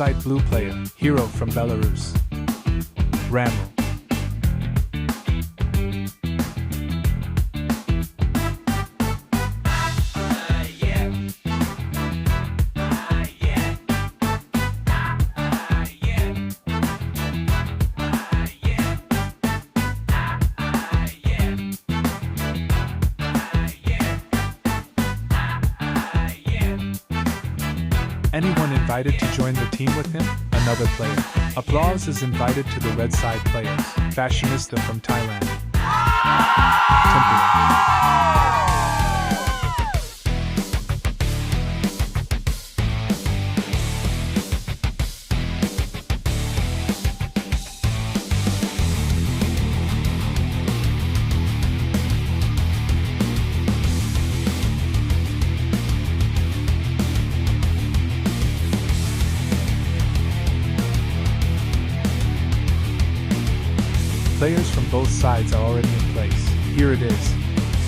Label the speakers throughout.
Speaker 1: fight blue player, hero from Belarus. Ramil. Anyone invited to join the team with him? Another player. Applause is invited to the red side players. Fashionista from Thailand. Temple. Players from both sides are already in place. Here it is.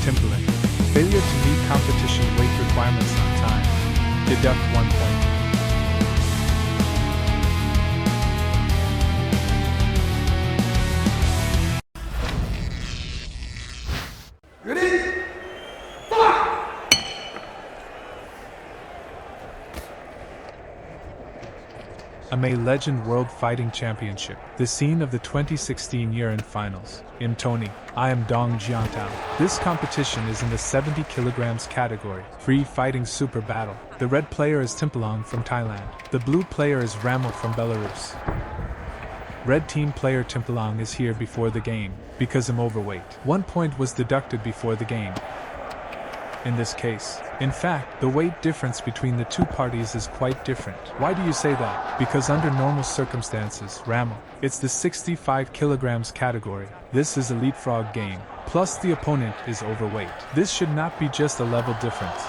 Speaker 1: Timberland. Failure to meet competition weight requirements on time. Deduct 1 point. Emei Legend World Fighting Championship, the scene of the 2016 year-end finals. Tony, I am Dong Jiantao. This competition is in the 70 kilograms category, free fighting super battle. The red player is Timplong from Thailand. The blue player is Ramil from Belarus. Red team player Timplong is here before the game, because I'm overweight. 1 point was deducted before the game. In this case. In fact, the weight difference between the two parties is quite different. Why do you say that? Because under normal circumstances, Ramil, it's the 65 kilograms category. This is a leapfrog game, plus the opponent is overweight. This should not be just a level difference.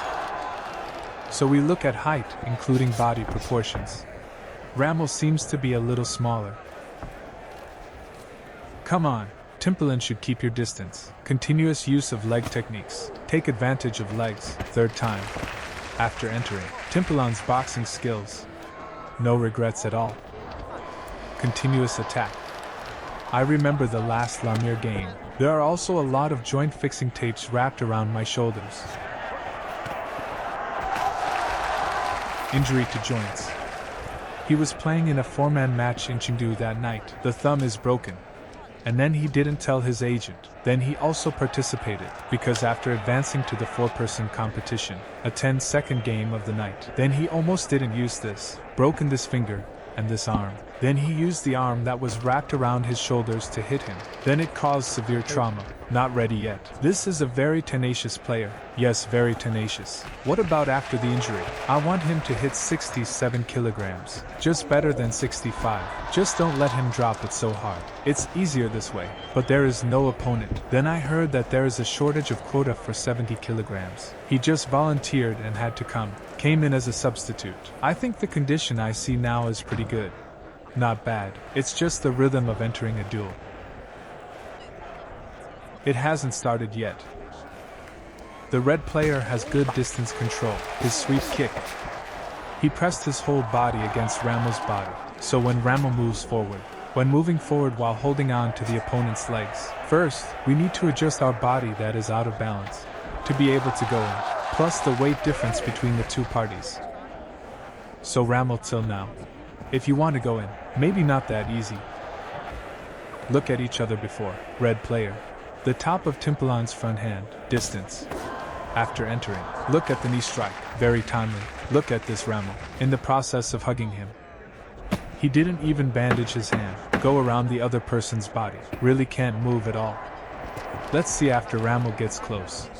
Speaker 1: So we look at height, including body proportions. Ramil seems to be a little smaller. Come on. Timberland should keep your distance. Continuous use of leg techniques. Take advantage of legs. Third time. After entering. Timberland's boxing skills. No regrets at all. Continuous attack. I remember the last Lamir game. There are also a lot of joint fixing tapes wrapped around my shoulders. Injury to joints. He was playing in a 4-man match in Chengdu that night. The thumb is broken. And then he didn't tell his agent. Then he also participated, because after advancing to the 4-person competition, a 10-second game of the night, then he almost didn't use this, broken this finger, and this arm. Then he used the arm that was wrapped around his shoulders to hit him. Then it caused severe trauma. Not ready yet. This is a very tenacious player. Yes, very tenacious. What about after the injury? I want him to hit 67 kilograms. Just better than 65. Just don't let him drop it so hard. It's easier this way. But there is no opponent. Then I heard that there is a shortage of quota for 70 kilograms. He just volunteered and had to come. Came in as a substitute. I think the condition I see now is pretty good. Not bad. It's just the rhythm of entering a duel. It hasn't started yet. The red player has good distance control. His sweep kick. He pressed his whole body against Ramil's body. So when Ramil moves forward, when moving forward while holding on to the opponent's legs, first, we need to adjust our body that is out of balance to be able to go in. Plus the weight difference between the two parties. So Ramil till now. If you want to go in, maybe not that easy. Look at each other before. Red player. The top of Timperland's front hand. Distance. After entering. Look at the knee strike. Very timely. Look at this Ramil. In the process of hugging him. He didn't even bandage his hand. Go around the other person's body. Really can't move at all. Let's see after Ramil gets close.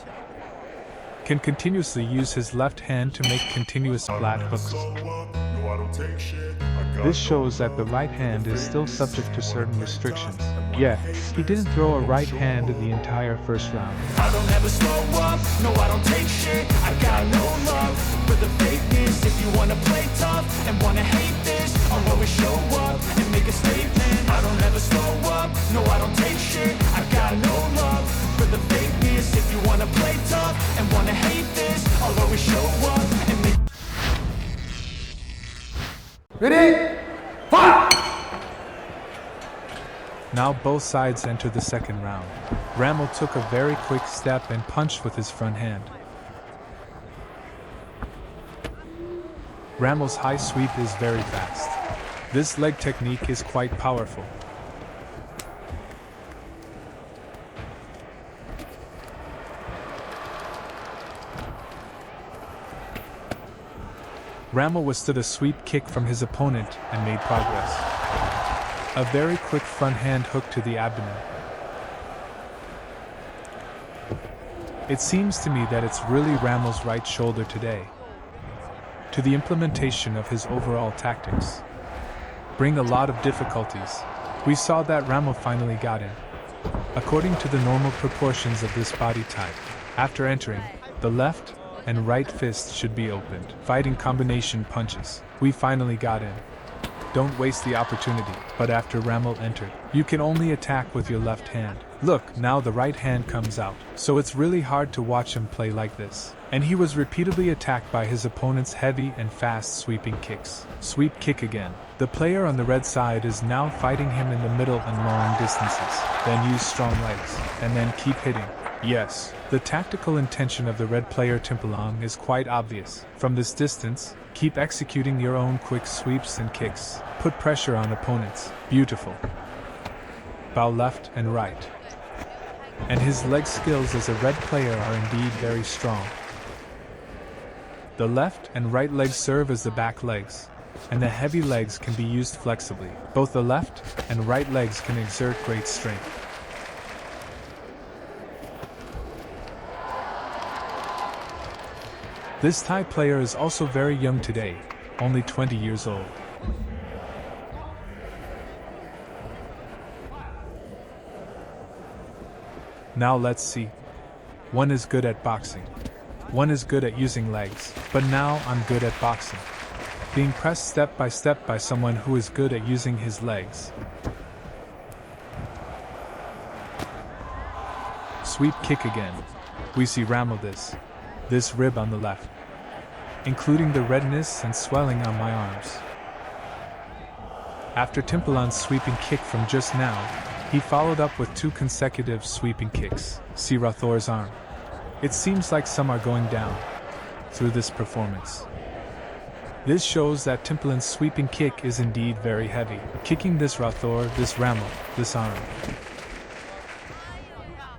Speaker 1: Can continuously use his left hand to make continuous flat hooks. This shows that the right hand is still subject to certain restrictions. Yet, he didn't throw a right hand in the entire first round.
Speaker 2: I don't ever slow up, no I don't take shit. I got no love for the fakeness. If you wanna play tough and wanna hate this, I'll always show up and make a statement. I don't ever slow up, no I don't take shit. I got no love for the fakeness. If you wanna play tough and wanna hate this, I'll always show up and make
Speaker 3: Ready? Fight!
Speaker 1: Now both sides enter the second round. Ramil took a very quick step and punched with his front hand. Ramil's high sweep is very fast. This leg technique is quite powerful. Ramil withstood a sweep kick from his opponent and made progress. A very quick front hand hook to the abdomen. It seems to me that it's really Ramil's right shoulder today. To the implementation of his overall tactics bring a lot of difficulties. We saw that Ramil finally got in. According to the normal proportions of this body type, after entering, the left and right fist should be opened. Fighting combination punches. We finally got in. Don't waste the opportunity. But after Ramil entered, you can only attack with your left hand. Look, now the right hand comes out. So it's really hard to watch him play like this. And he was repeatedly attacked by his opponent's heavy and fast sweeping kicks. Sweep kick again. The player on the red side is now fighting him in the middle and long distances. Then use strong legs, and then keep hitting. Yes, the tactical intention of the red player Denphanom is quite obvious. From this distance, keep executing your own quick sweeps and kicks. Put pressure on opponents. Beautiful. Bow left and right. And his leg skills as a red player are indeed very strong. The left and right legs serve as the back legs, and the heavy legs can be used flexibly. Both the left and right legs can exert great strength. This Thai player is also very young today, only 20 years old. Now let's see. One is good at boxing. One is good at using legs, but now I'm good at boxing. Being pressed step by someone who is good at using his legs. Sweep kick again. We see Ramil this rib on the left, including the redness and swelling on my arms. After Denphanom's sweeping kick from just now, he followed up with 2 consecutive sweeping kicks. See Rathor's arm. It seems like some are going down through this performance. This shows that Denphanom's sweeping kick is indeed very heavy. Kicking this Rathor, this Ramil, this arm.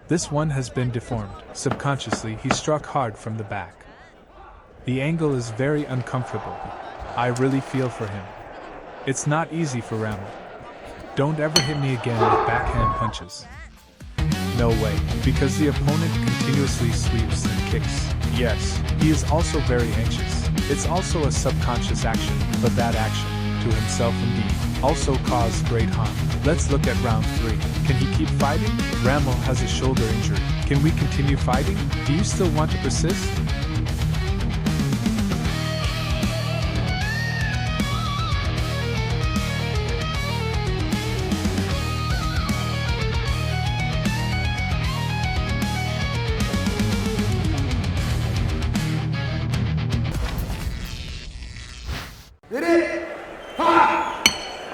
Speaker 1: This one has been deformed. Subconsciously, he struck hard from the back. The angle is very uncomfortable. I really feel for him. It's not easy for Ramil. Don't ever hit me again with backhand punches. No way, because the opponent continuously sweeps and kicks. Yes, he is also very anxious. It's also a subconscious action, but that action, to himself indeed, also caused great harm. Let's look at round 3. Can he keep fighting? Ramil has a shoulder injury. Can we continue fighting? Do you still want to persist?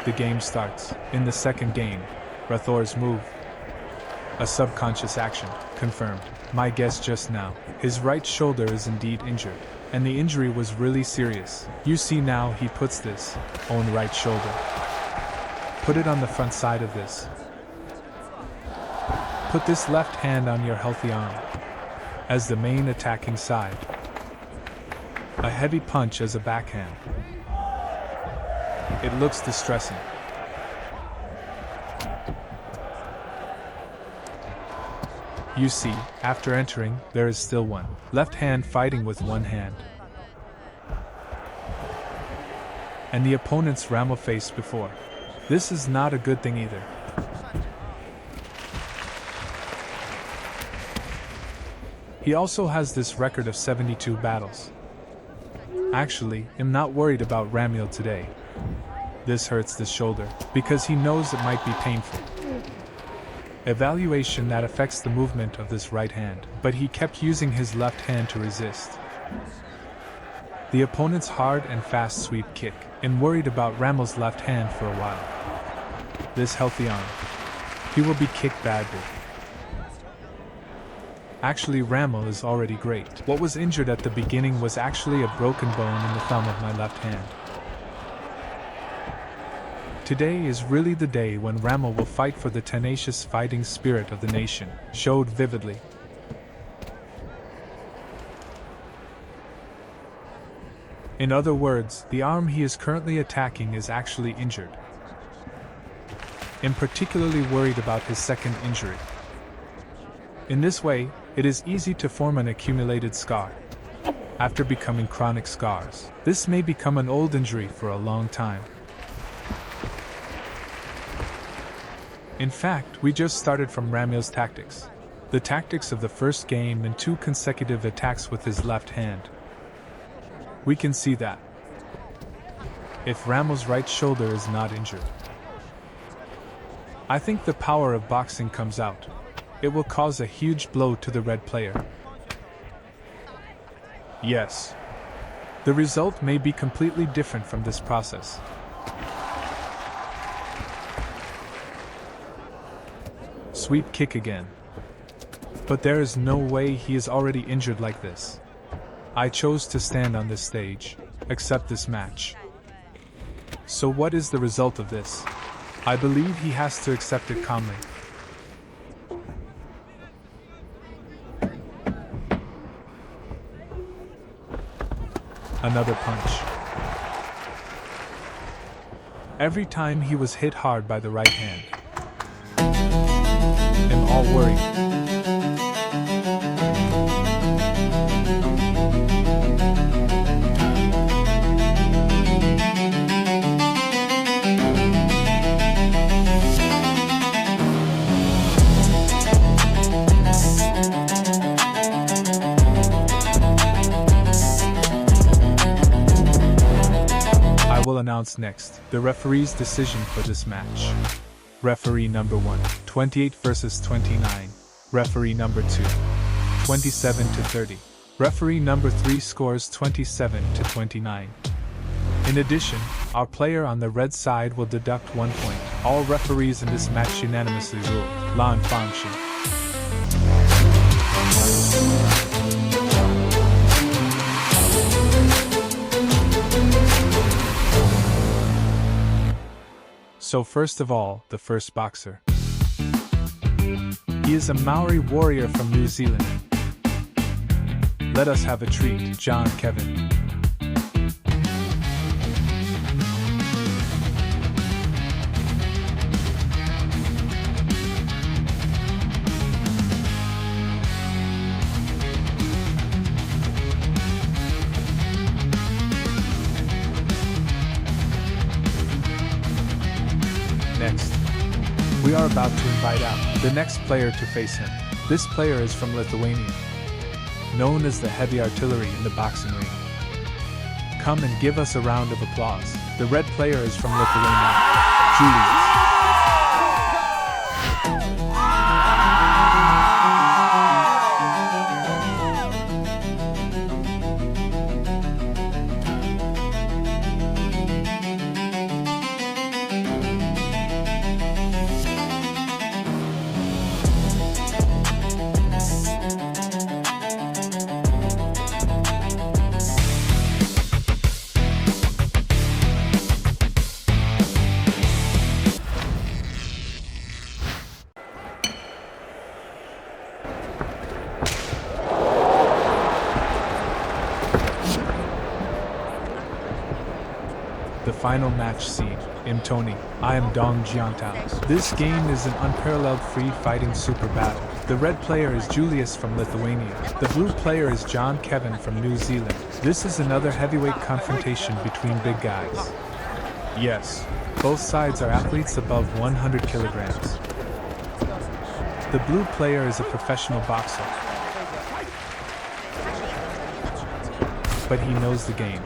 Speaker 1: The game starts. In the second game, Rathor's move. A subconscious action, confirmed. My guess just now. His right shoulder is indeed injured, and the injury was really serious. You see now he puts this own right shoulder. Put it on the front side of this. Put this left hand on your healthy arm as the main attacking side. A heavy punch as a backhand. It looks distressing. You see, after entering, there is still one left hand fighting with one hand. And the opponent's Ramil faced before. This is not a good thing either. He also has this record of 72 battles. Actually, I'm not worried about Ramil today. This hurts the shoulder, because he knows it might be painful. Evaluation that affects the movement of this right hand, but he kept using his left hand to resist. the opponent's hard and fast sweep kick, and worried about Ramil's left hand for a while. This healthy arm. He will be kicked badly. Actually, Ramil is already great. What was injured at the beginning was actually a broken bone in the thumb of my left hand. Today is really the day when Ramil will fight for the tenacious fighting spirit of the nation, showed vividly. In other words, the arm he is currently attacking is actually injured. I'm particularly worried about his second injury. In this way, it is easy to form an accumulated scar. After becoming chronic scars, this may become an old injury for a long time. In fact, we just started from Ramil's tactics. The tactics of the first game and 2 consecutive attacks with his left hand. We can see that if Ramil's right shoulder is not injured, I think the power of boxing comes out. It will cause a huge blow to the red player. Yes, the result may be completely different from this process. Sweep kick again. But there is no way he is already injured like this. I chose to stand on this stage, accept this match. So what is the result of this? I believe he has to accept it calmly. Another punch. Every time he was hit hard by the right hand. I'm all worried. I will announce next the referee's decision for this match. Referee number 1, 28 versus 29. Referee number 2, 27 to 30. Referee number 3 scores 27 to 29. In addition, our player on the red side will deduct 1 point. All referees in this match unanimously rule. Lan Fangxin. So first of all, the first boxer. He is a Maori warrior from New Zealand. Let us have a treat, John Kevin. Next, we are about to invite out the next player to face him. This player is from Lithuania, known as the heavy artillery in the boxing ring. Come and give us a round of applause. The red player is from Lithuania, Julius. The final match scene. Tony. I am Dong Jiantao. This game is an unparalleled free-fighting super battle. The red player is Julius from Lithuania. The blue player is John Kevin from New Zealand. This is another heavyweight confrontation between big guys. Yes, both sides are athletes above 100 kilograms. The blue player is a professional boxer, but he knows the game.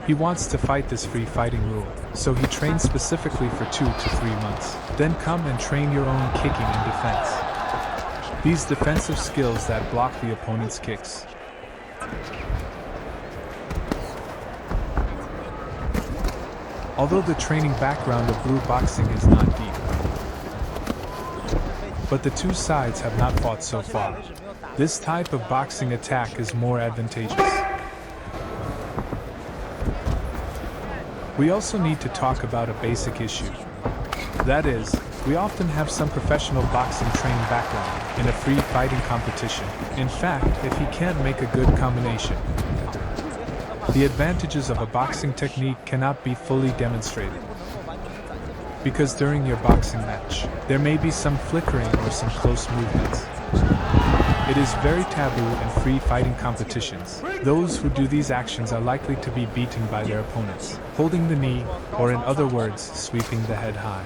Speaker 1: He wants to fight this free fighting rule, so he trains specifically for 2 to 3 months. Then come and train your own kicking and defense. These defensive skills that block the opponent's kicks. Although the training background of blue boxing is not deep, but the two sides have not fought so far. This type of boxing attack is more advantageous. We also need to talk about a basic issue. That is, we often have some professional boxing training background in a free fighting competition. In fact, if he can't make a good combination, the advantages of a boxing technique cannot be fully demonstrated. Because during your boxing match, there may be some flickering or some close movements. It is very taboo in free fighting competitions. Those who do these actions are likely to be beaten by their opponents, holding the knee, or in other words, sweeping the head high.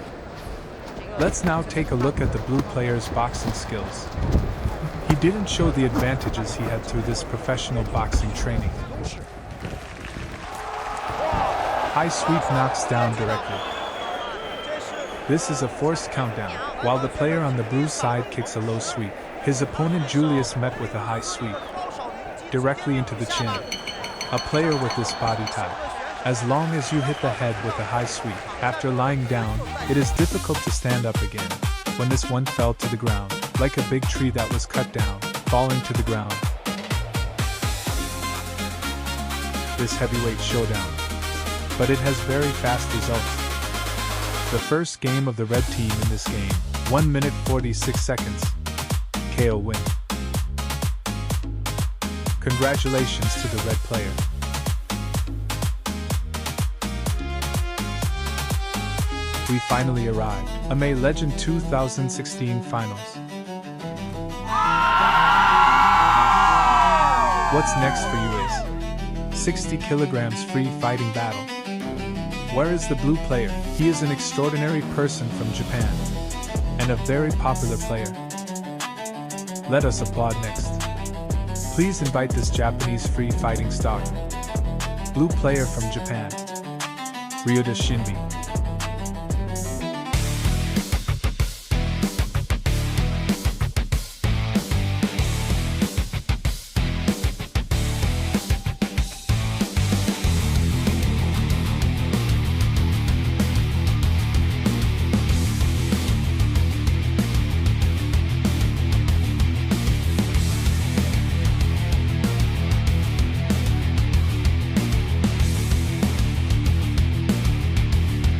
Speaker 1: Let's now take a look at the blue player's boxing skills. He didn't show the advantages he had through this professional boxing training. High sweep knocks down directly. This is a forced countdown, while the player on the blue side kicks a low sweep. His opponent Julius met with a high sweep, directly into the chin. A player with this body type, as long as you hit the head with a high sweep, after lying down, it is difficult to stand up again. When this one fell to the ground, like a big tree that was cut down, falling to the ground. This heavyweight showdown. But it has very fast results. The first game of the red team in this game, 1 minute 46 seconds. KO win. Congratulations to the red player. We finally arrived. Emei Legend 2016 Finals. What's next for you is 60 kilograms free fighting battle. Where is the blue player? He is an extraordinary person from Japan, and a very popular player. Let us applaud next. Please invite this Japanese free fighting star. Blue player from Japan, Ryuta Shinbi.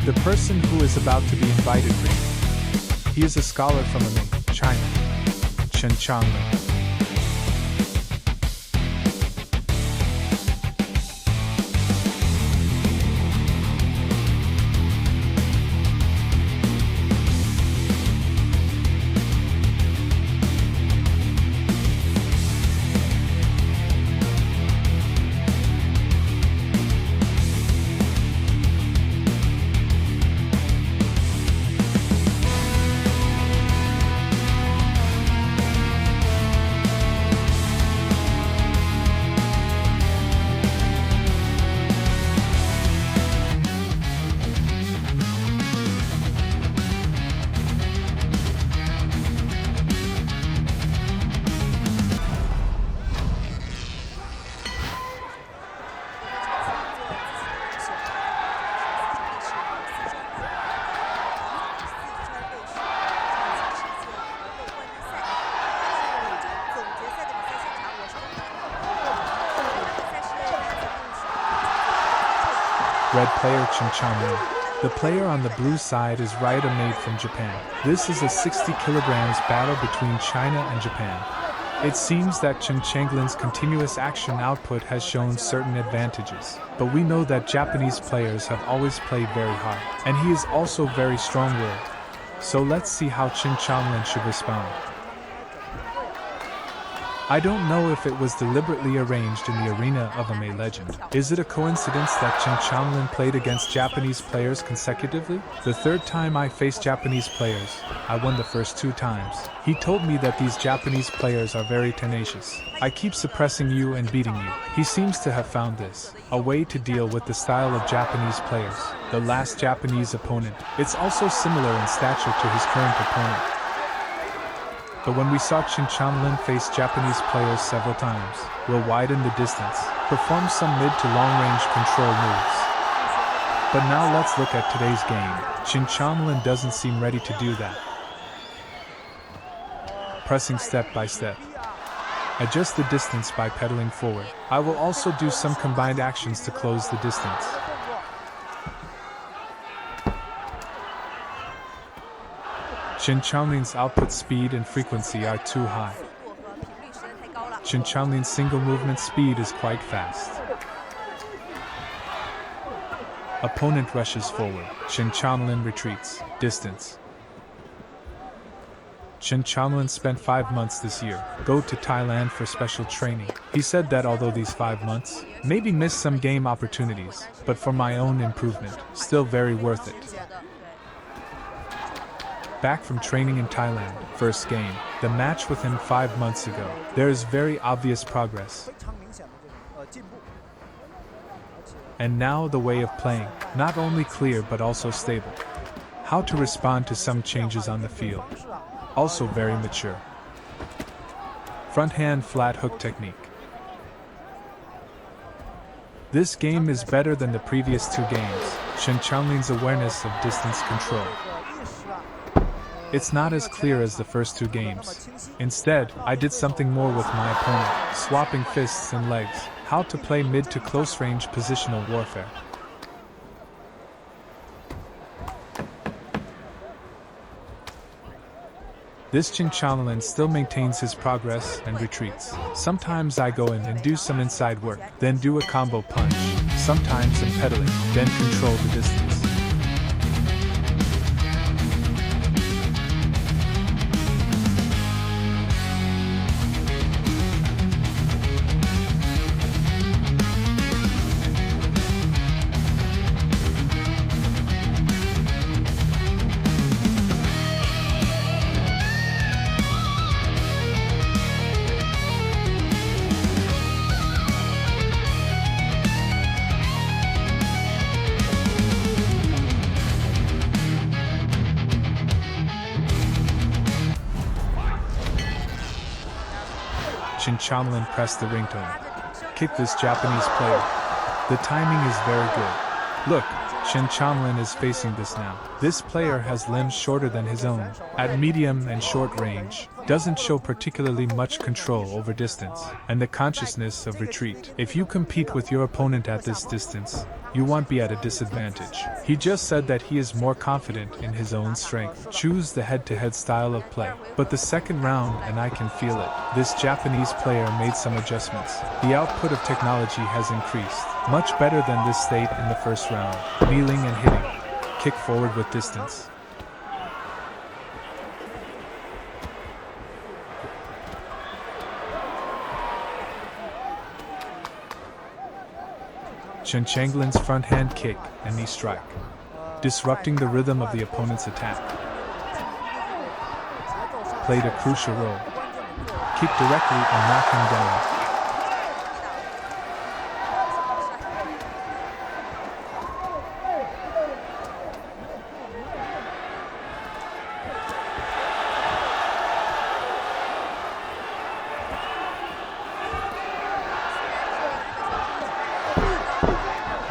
Speaker 1: The person who is about to be invited for you. He is a scholar from Emei, China. Chen Changlin. Red player Chen Changlin. The player on the blue side is Ryuta Maid from Japan. This is a 60 kilograms battle between China and Japan. It seems that Chen Changlin's continuous action output has shown certain advantages, but we know that Japanese players have always played very hard, and he is also very strong-willed. So let's see how Chen Changlin should respond. I don't know if it was deliberately arranged in the arena of Emei Legend. Is it a coincidence that Chen Changlin played against Japanese players consecutively? The third time I faced Japanese players, I won the first 2 times. He told me that these Japanese players are very tenacious. I keep suppressing you and beating you. He seems to have found this, a way to deal with the style of Japanese players. The last Japanese opponent, it's also similar in stature to his current opponent. But when we saw Chen Changlin face Japanese players several times, we'll widen the distance, perform some mid to long range control moves. But now let's look at today's game. Chin Chonglin doesn't seem ready to do that. Pressing step by step. Adjust the distance by pedaling forward. I will also do some combined actions to close the distance. Chin Chonglin's output speed and frequency are too high. Chin Chonglin's single movement speed is quite fast. Opponent rushes forward. Chin Chonglin retreats. Distance. Chin Chonglin spent 5 months this year. Go to Thailand for special training. He said that although these 5 months maybe missed some game opportunities, but for my own improvement, still very worth it. Back from training in Thailand, first game, the match with him 5 months ago. There is very obvious progress. And now the way of playing, not only clear but also stable. How to respond to some changes on the field. Also very mature. Front hand flat hook technique. This game is better than the previous 2 games. Chin Chonglin's awareness of distance control. It's not as clear as the first 2 games. Instead, I did something more with my opponent, swapping fists and legs. How to play mid to close range positional warfare. This Chin Chonglin still maintains his progress and retreats. Sometimes I go in and do some inside work, then do a combo punch. Sometimes I'm pedaling, then control the distance. Chin Chonglin pressed the ringtone. Kick this Japanese player. The timing is very good. Look, Chin Chonglin is facing this now. This player has limbs shorter than his own. At medium and short range, doesn't show particularly much control over distance, and the consciousness of retreat. If you compete with your opponent at this distance, you won't be at a disadvantage. He just said that he is more confident in his own strength. Choose the head-to-head style of play. But the second round, and I can feel it, this Japanese player made some adjustments. The output of technology has increased. Much better than this state in the first round. Kneeling and hitting. Kick forward with distance. Chin Chonglin's front hand kick and knee strike, disrupting the rhythm of the opponent's attack. Played a crucial role. Kick directly and knock him down.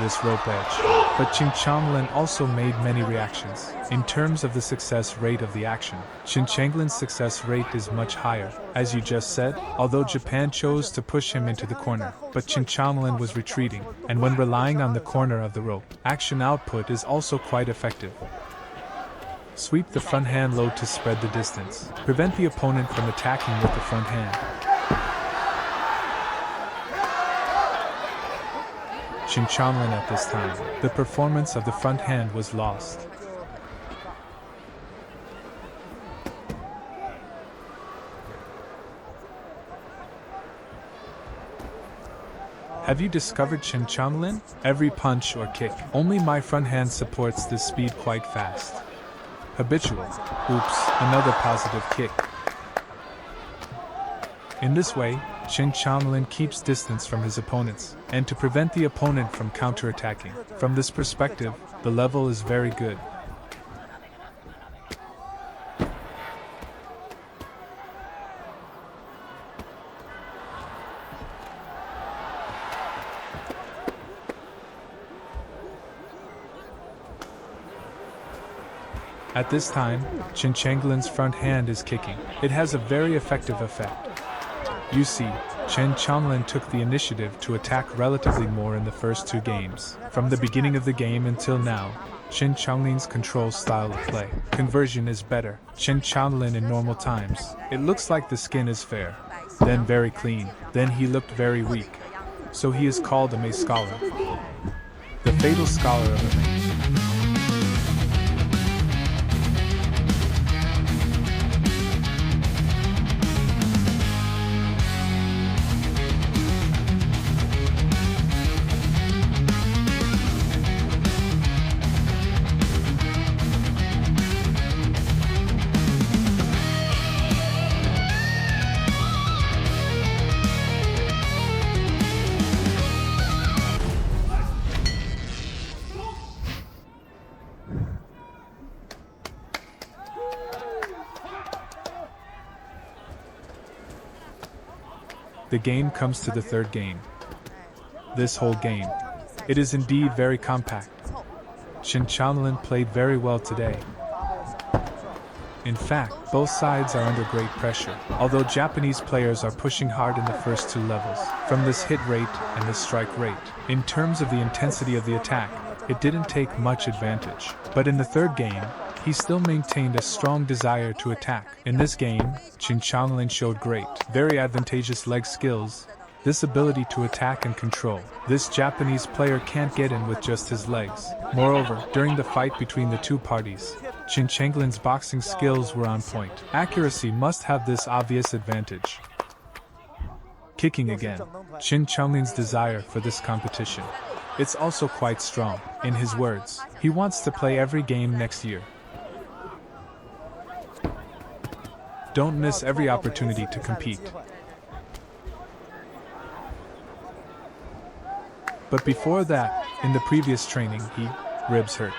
Speaker 1: This rope edge. But Chin Chonglin also made many reactions. In terms of the success rate of the action, Chin Chonglin's success rate is much higher. As you just said, although Japan chose to push him into the corner, but Chin Chonglin was retreating, and when relying on the corner of the rope, action output is also quite effective. Sweep the front hand low to spread the distance. Prevent the opponent from attacking with the front hand. Chin Chonglin at this time, the performance of the front hand was lost. Have you discovered Chin Chonglin? Every punch or kick, only my front hand supports this speed quite fast. Habitual. Oops, another positive kick. In this way, Chin Chonglin keeps distance from his opponents, and to prevent the opponent from counterattacking. From this perspective, the level is very good. At this time, Chin Changlin's front hand is kicking. It has a very effective effect. You see, Chen Changlin took the initiative to attack relatively more in the first two games. From the beginning of the game until now, Chen Changlin's control style of play. Conversion is better. Chen Changlin in normal times, it looks like the skin is fair, then very clean, then he looked very weak. So he is called Emei Scholar. The fatal scholar of Emei. The game comes to the third game. This whole game, it is indeed very compact. Chen Changlin played very well today. In fact, both sides are under great pressure, although Japanese players are pushing hard in the first two levels, from this hit rate and this strike rate. In terms of the intensity of the attack, it didn't take much advantage. But in the third game, he still maintained a strong desire to attack. In this game, Chen Changlin showed great, very advantageous leg skills, this ability to attack and control. This Japanese player can't get in with just his legs. Moreover, during the fight between the two parties, Chen Changlin's boxing skills were on point. Accuracy must have this obvious advantage. Kicking again. Chen Changlin's desire for this competition. It's also quite strong. In his words, he wants to play every game next year. Don't miss every opportunity to compete. But before that, in the previous training, ribs hurt.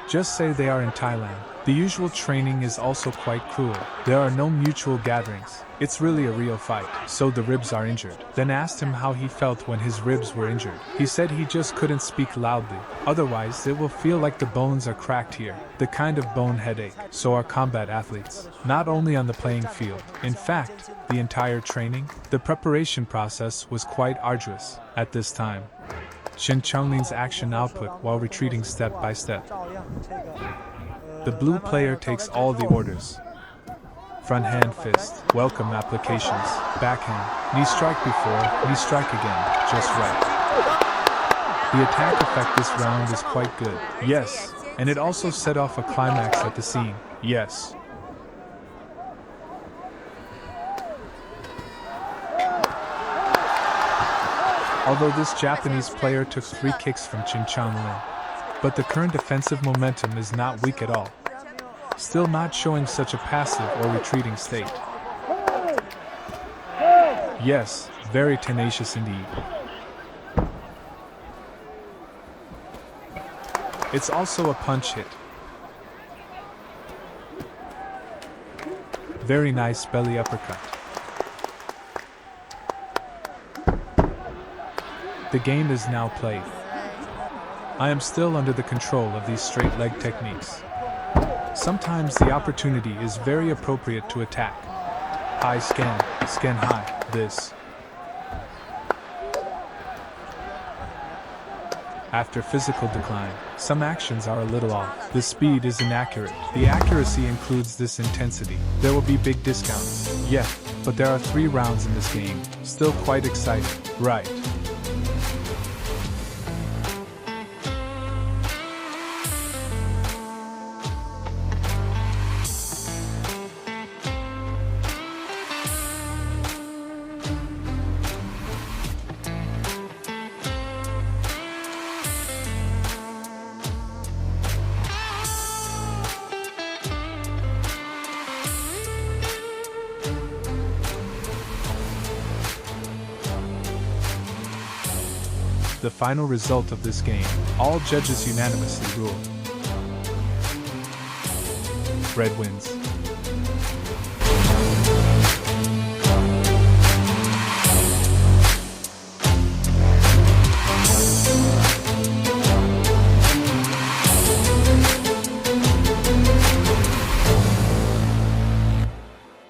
Speaker 1: Just say they are in Thailand. The usual training is also quite cruel. There are no mutual gatherings. It's really a real fight. So the ribs are injured. Then asked him how he felt when his ribs were injured. He said he just couldn't speak loudly. Otherwise, it will feel like the bones are cracked here. The kind of bone headache. So are combat athletes. Not only on the playing field. In fact, the entire training, the preparation process was quite arduous. At this time, Chen Changlin's action output while retreating step by step. The blue player takes all the orders. Front hand fist, welcome applications, backhand, knee strike before, knee strike again, just right. The attack effect this round is quite good, yes, and it also set off a climax at the scene, yes. Although this Japanese player took 3 kicks from Chen Changlin, but the current offensive momentum is not weak at all. Still not showing such a passive or retreating state. Yes, very tenacious indeed. It's also a punch hit. Very nice belly uppercut. The game is now played. I am still under the control of these straight leg techniques. Sometimes the opportunity is very appropriate to attack. High scan high, this. After physical decline, some actions are a little off. The speed is inaccurate. The accuracy includes this intensity. There will be big discounts. Yeah, but there are 3 rounds in this game. Still quite exciting, right? The final result of this game, all judges unanimously rule. Red wins.